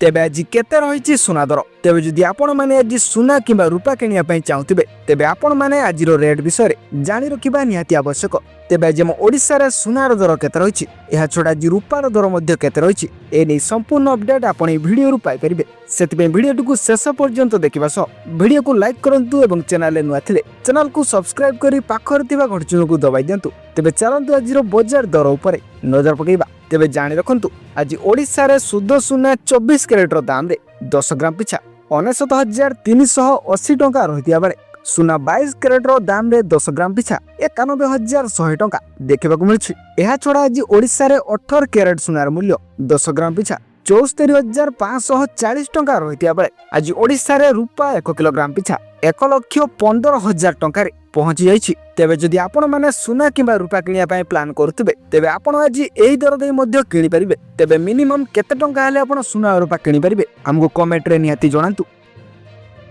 तेबे आज केते रही सुना दर तेबे जदि आपण माने आज सुना किंबा रूपा किनिया पई चाहुथिबे तेबे आपण माने आज रेट विषय जानि रखिबा निहाती आवश्यक। तेबे आज ओडिसा रे सुनार दर केते रही एहा छोड़ा आज रूपार दर मध्ये केते रही ए नै संपूर्ण अपडेट आपण ए वीडियो रु पाई परिबे। सेति वीडियो को शेष पर्यंत देखिबा सह वीडियो को लाइक करंतु एवं चैनल रे नुआ थिले चैनल को सब्सक्राइब करी पाखर थिबा घंटी को दबाई दियंतु। तेबे चलंतु आज बजार दर उपरे नजर पकेइबा। तेबे जानि रखंतु आज ओडिसा रे शुद्ध सुना 24 कैरेट दाम रे 10 ग्राम पिछा 69,380 टंका रहितिया बेले सुना 22 कैरेट दाम रे 10 ग्राम पिछा 91,100 टंका देखा मिलुछि। एहा छोड़ा आज ओडिसा रे 18 कैरेट सुनार मूल्य 10 ग्राम पिछा 74,540 टंका रहितिया बेले आज ओडिसा रे रूपा 1 किलोग्राम पिछा 1,15,000 टंका रे पहुंची जाइछि। तेबे जदि आपण माने सुना किंबा रूपा किनिया पय प्लान करथुबे तेबे आपण आज एही दर दे मध्ये किनि परिबे। तेबे मिनिमम केते टंका हले आपण सुना रूपा किनि परिबे हमको कमेंट रे निहाती जणांतु।